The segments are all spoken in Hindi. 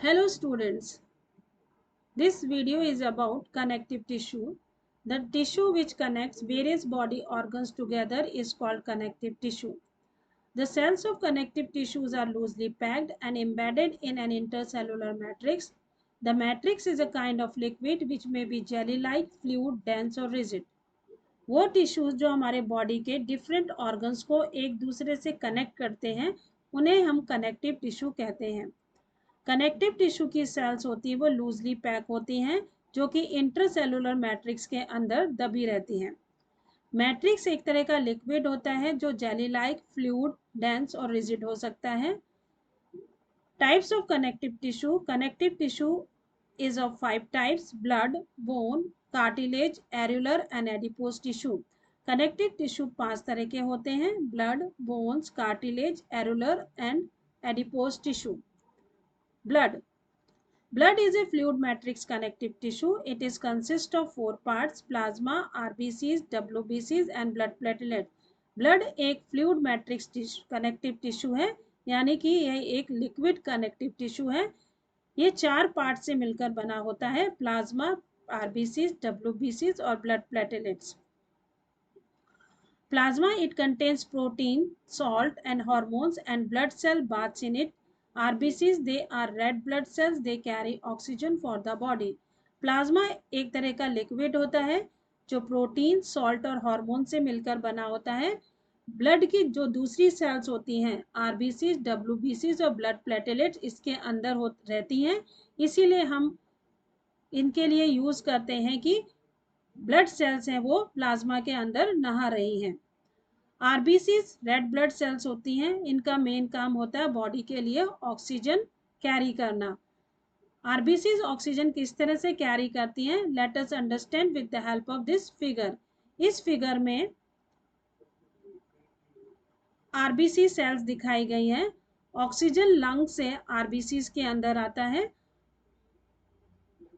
Hello students, this video is about connective tissue. The tissue which connects various body organs together is called connective tissue. The cells of connective tissues are loosely packed and embedded in an intercellular matrix. The matrix is a kind of liquid which may be jelly-like, fluid, dense or rigid. वो टिश्यूज जो हमारे बॉडी के डिफरेंट ऑर्गन्स को एक दूसरे से कनेक्ट करते हैं उन्हें हम कनेक्टिव टिश्यू कहते हैं। कनेक्टिव टिश्यू की सेल्स होती है वो लूजली पैक होती हैं जो कि इंटरसेलुलर मैट्रिक्स के अंदर दबी रहती हैं। मैट्रिक्स एक तरह का लिक्विड होता है जो जेली लाइक, फ्लूइड, डेंस और रिजिड हो सकता है। Types of connective tissue is of 5 types: blood, bone, cartilage, areolar and adipose tissue. Connective tissue 5 तरह के होते हैं: blood, bones, cartilage, areolar and adipose tissue. Blood is a fluid matrix connective tissue. It is consist of 4 parts: plasma, RBCs, WBCs and blood platelets. Blood एक fluid matrix connective tissue है, यानी कि यह एक liquid connective tissue है। ये 4 पार्ट से मिलकर बना होता है: प्लाज्मा, RBCs, WBCs और blood platelets. Plasma, it contains protein, salt and hormones and blood cell baths in it. RBCs, they are red blood cells. They carry oxygen for the body. Plasma एक तरह का लिक्विड होता है जो प्रोटीन, सॉल्ट और हार्मोन से मिलकर बना होता है। ब्लड की जो दूसरी सेल्स होती हैं, आरबीसीज, डब्ल्यूबीसीज और ब्लड प्लेटलेट्स, इसके अंदर रहती हैं। इसीलिए हम इनके लिए यूज करते हैं कि ब्लड सेल्स हैं वो प्लाज्मा के अंदर नहा रही हैं। आरबीसीज रेड ब्लड सेल्स होती हैं, इनका मेन काम होता है बॉडी के लिए ऑक्सीजन कैरी करना। आरबीसीज ऑक्सीजन किस तरह से कैरी करती हैं, let us understand with the help of this figure. इस फिगर में आरबीसी सेल्स दिखाई गई हैं। ऑक्सीजन लंग से आरबीसीज के अंदर आता है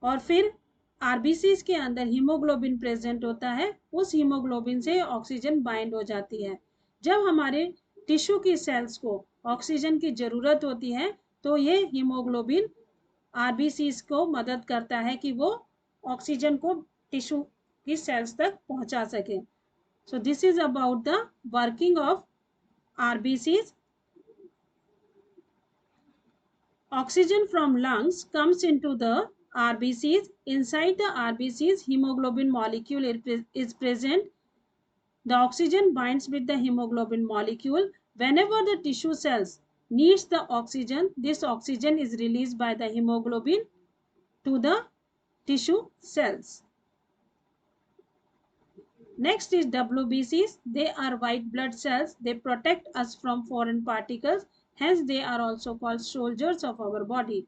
और फिर आरबीसीज के अंदर हीमोग्लोबिन प्रेजेंट होता है। उस हीमोग्लोबिन से ऑक्सीजन बाइंड हो जाती है। जब हमारे टिश्यू की सेल्स को ऑक्सीजन की ज़रूरत होती है तो ये हीमोग्लोबिन आरबीसीज को मदद करता है कि वो ऑक्सीजन को टिश्यू की सेल्स तक पहुंचा सके। So this is about the working of RBCs. Oxygen from lungs comes into the RBCs. Inside the RBCs, hemoglobin molecule is present. The oxygen binds with the hemoglobin molecule. Whenever the tissue cells needs the oxygen, this oxygen is released by the hemoglobin to the tissue cells. Next is WBCs. They are white blood cells. They protect us from foreign particles. Hence, they are also called soldiers of our body.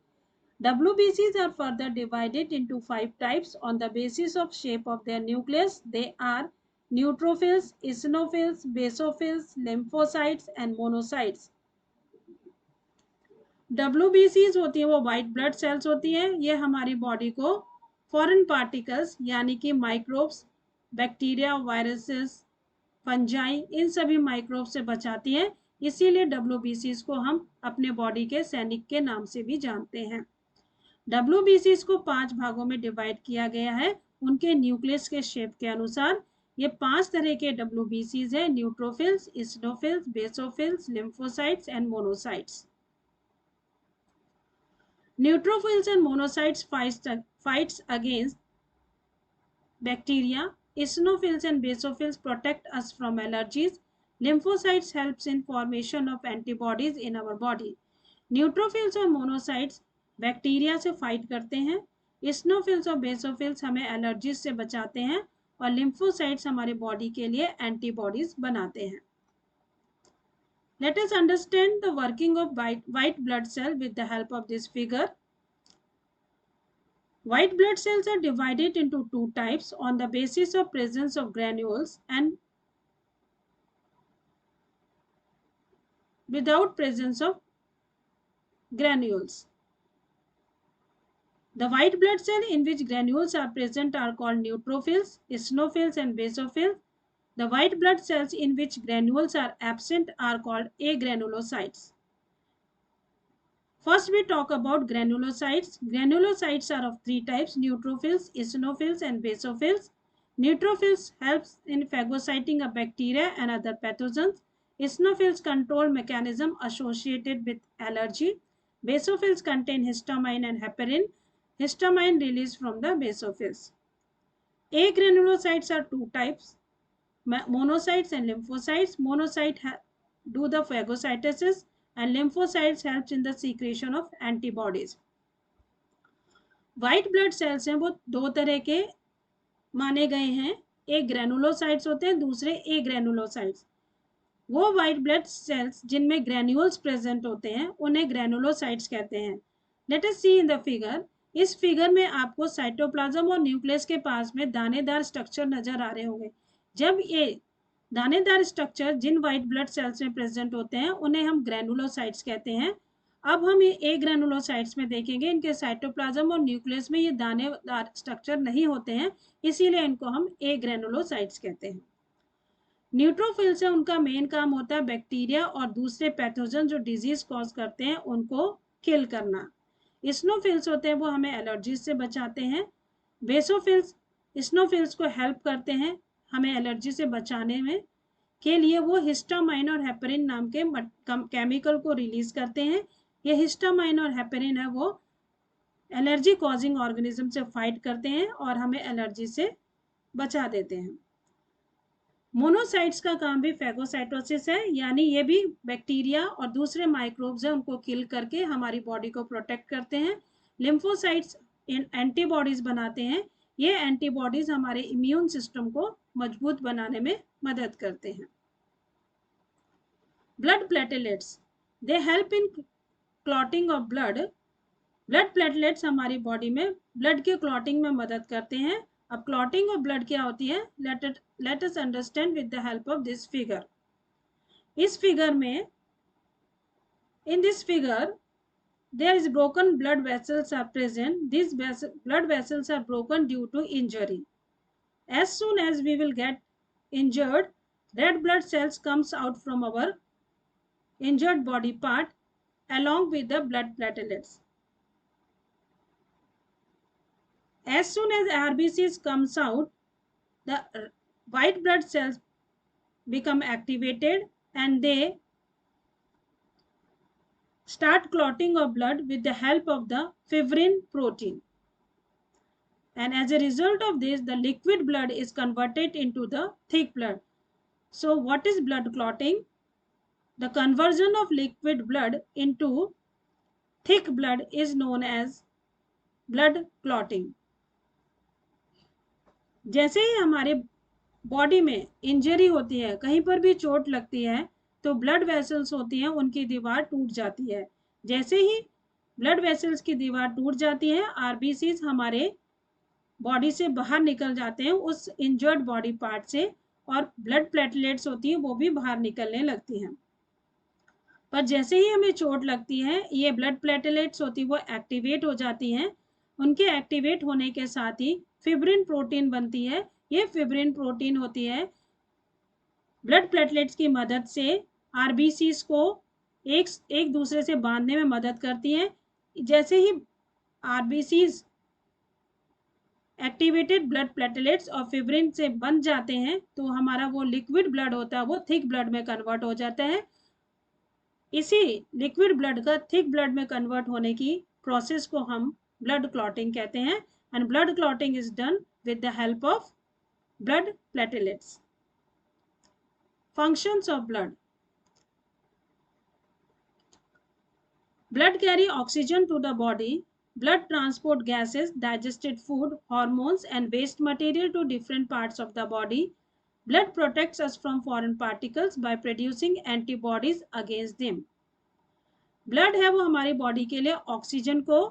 WBCs are further divided into 5 types on the basis of shape of their nucleus. They are neutrophils, eosinophils, basophils, lymphocytes and monocytes. WBCs होती है वो वाइट ब्लड सेल्स होती हैं। ये हमारी बॉडी को फॉरेन पार्टिकल्स यानी कि माइक्रोब्स, बैक्टीरिया, वायरसेस, फंजाई, इन सभी माइक्रोब से बचाती हैं। इसीलिए WBCs को हम अपने बॉडी के सैनिक के नाम से भी जानते हैं। WBCs को 5 भागों में डिवाइड किया गया है उनके न्यूक्लियस के शेप के अनुसार। ये 5 तरह के WBCs हैं: neutrophils, इसिनोफिल्स, basophils, lymphocytes and monocytes. Neutrophils and monocytes fights against bacteria. Eosinophils and basophils protect us from allergies. Lymphocytes helps in formation of antibodies in our body. Neutrophils और monocytes बैक्टीरिया से फाइट करते हैं। Eosinophils और basophils हमें एलर्जीज से बचाते हैं और lymphocytes हमारे बॉडी के लिए एंटीबॉडीज बनाते हैं। Let us understand the working of white blood cell with the help of this figure. White blood cells are divided into 2 types on the basis of presence of granules and without presence of granules. The white blood cell in which granules are present are called neutrophils, eosinophils and basophils. The white blood cells in which granules are absent are called agranulocytes. First, we talk about granulocytes. Granulocytes are of three types: neutrophils, eosinophils, and basophils. Neutrophils helps in phagocyting of bacteria and other pathogens. Eosinophils control mechanism associated with allergy. Basophils contain histamine and heparin. Histamine released from the basophils. Agranulocytes are two types: monocytes and lymphocytes. Monocytes do the phagocytosis and lymphocytes helps in the secretion of antibodies. White blood sales हैं वो दो तरह के माने गए हैं, एक ग्रेनुलोसाइट्स होते हैं, दूसरे ए ग्रेनुलोसाइट्स। वो व्हाइट ब्लड सेल्स जिनमें ग्रेन्यूल्स प्रेजेंट होते हैं उन्हें ग्रेनुलोसाइट्स कहते हैं। Let us see in the figure. इस फिगर में आपको साइटोप्लाज्म और न्यूक्लियस के पास में दानेदार स्ट्रक्चर नजर आ रहे होंगे। जब ये दानेदार स्ट्रक्चर जिन व्हाइट ब्लड सेल्स में प्रेजेंट होते हैं उन्हें हम ग्रेनुलोसाइट्स कहते हैं। अब हम ये ए ग्रेनुलोसाइट्स में देखेंगे, इनके साइटोप्लाज्म और न्यूक्लियस में ये दानेदार स्ट्रक्चर नहीं होते हैं, इसीलिए इनको हम ए ग्रेनुलोसाइट्स कहते हैं। न्यूट्रोफिल से उनका मेन काम होता है बैक्टीरिया और दूसरे पैथोजन जो डिजीज कॉज करते हैं उनको किल करना। इस्नोफिल्स होते हैं वो हमें एलर्जीज से बचाते हैं। बेसोफिल्स इस्नोफिल्स को हेल्प करते हैं हमें एलर्जी से बचाने में के लिए। वो हिस्टामाइन और हेपरिन नाम के केमिकल को रिलीज करते हैं। ये हिस्टामाइन और हेपरिन है वो एलर्जी कॉजिंग ऑर्गेनिज्म से फाइट करते हैं और हमें एलर्जी से बचा देते हैं। मोनोसाइट्स का काम भी फैगोसाइटोसिस है, यानी ये भी बैक्टीरिया और दूसरे माइक्रोब्स हैं उनको किल करके हमारी बॉडी को प्रोटेक्ट करते हैं। लिम्फोसाइट्स एंटीबॉडीज बनाते हैं। ये एंटीबॉडीज हमारे इम्यून सिस्टम को मजबूत बनाने में मदद करते हैं। Blood platelets, they help in clotting of blood. Blood platelets हमारी बॉडी में ब्लड के क्लॉटिंग में मदद करते हैं। अब क्लॉटिंग ऑफ ब्लड क्या होती है, let us understand with the help of this figure. इस फिगर में, in this figure there is broken blood vessels are present. These blood vessels are broken due to injury. As soon as we will get injured, red blood cells comes out from our injured body part along with the blood platelets. As soon as RBCs comes out, the white blood cells become activated and they start clotting of blood with the help of the fibrin protein. And as a result of this, the liquid blood is converted into the thick blood. So what is blood clotting? The conversion of liquid blood into thick blood is known as blood clotting. जैसे ही हमारे बॉडी में इंजरी होती है, कहीं पर भी चोट लगती है, तो ब्लड वेसल्स होती हैं उनकी दीवार टूट जाती है। जैसे ही ब्लड वेसल्स की दीवार टूट जाती है, आरबीसीज हमारे बॉडी से बाहर निकल जाते हैं उस इंजर्ड बॉडी पार्ट से, और ब्लड प्लेटलेट्स होती हैं वो भी बाहर निकलने लगती हैं। पर जैसे ही हमें चोट लगती है, ये ब्लड प्लेटलेट्स होती वो एक्टिवेट हो जाती हैं। उनके एक्टिवेट होने के साथ ही फिब्रिन प्रोटीन बनती है। ये फिब्रिन प्रोटीन होती है ब्लड प्लेटलेट्स की मदद से आरबीसीज को एक दूसरे से बांधने में मदद करती हैं। जैसे ही आरबीसीज एक्टिवेटेड ब्लड प्लेटलेट्स और फिब्रिन से बन जाते हैं, तो हमारा वो लिक्विड ब्लड होता है वो थिक ब्लड में कन्वर्ट हो जाता है। इसी लिक्विड ब्लड का थिक ब्लड में कन्वर्ट होने की प्रोसेस को हम ब्लड क्लॉटिंग कहते हैं। And blood clotting is done with the help of blood platelets. Functions of blood. Blood carry oxygen to the body. Blood transport gases, digested food, hormones and waste material to different parts of the body. Blood protects us from foreign particles by producing antibodies against them. Blood है वो हमारी बॉडी के लिए ऑक्सीजन को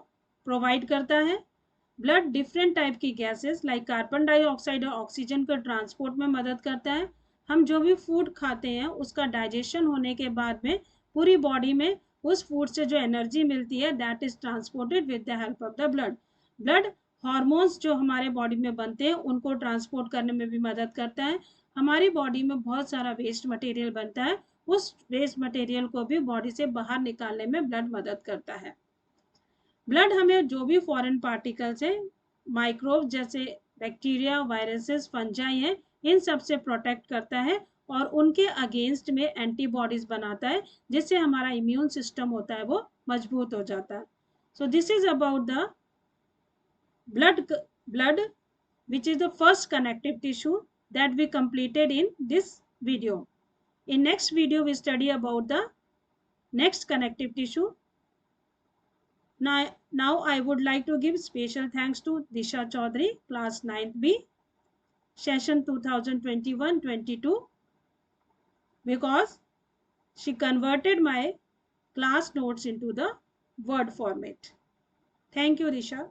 प्रोवाइड करता है। ब्लड डिफरेंट टाइप की गैसेस लाइक कार्बन डाइऑक्साइड और ऑक्सीजन को ट्रांसपोर्ट में मदद करता है। हम जो भी फूड खाते हैं उसका डाइजेशन होने के बाद में पूरी बॉडी में उस फूड से जो एनर्जी मिलती है that is transported with the help of the blood. Blood hormones जो हमारे बॉडी में बनते हैं उनको ट्रांसपोर्ट करने में भी मदद करता है। हमारी बॉडी में बहुत सारा वेस्ट मटेरियल बनता है, उस वेस्ट मटेरियल को भी बॉडी से बाहर निकालने में ब्लड मदद करता है। ब्लड हमें जो भी फॉरेन पार्टिकल्स हैं, माइक्रोब जैसे बैक्टीरिया, वायरसेस, फंजाई हैं, इन सब से प्रोटेक्ट करता है और उनके अगेंस्ट में एंटीबॉडीज बनाता है, जिससे हमारा इम्यून सिस्टम होता है वो मजबूत हो जाता है। So this is about the blood which is the first connective tissue that we completed in this video. In next video we study about the next connective tissue. Now I would like to give special thanks to Disha Chaudhary, class 9th B, session 2021-22, because she converted my class notes into the word format. Thank you, Disha.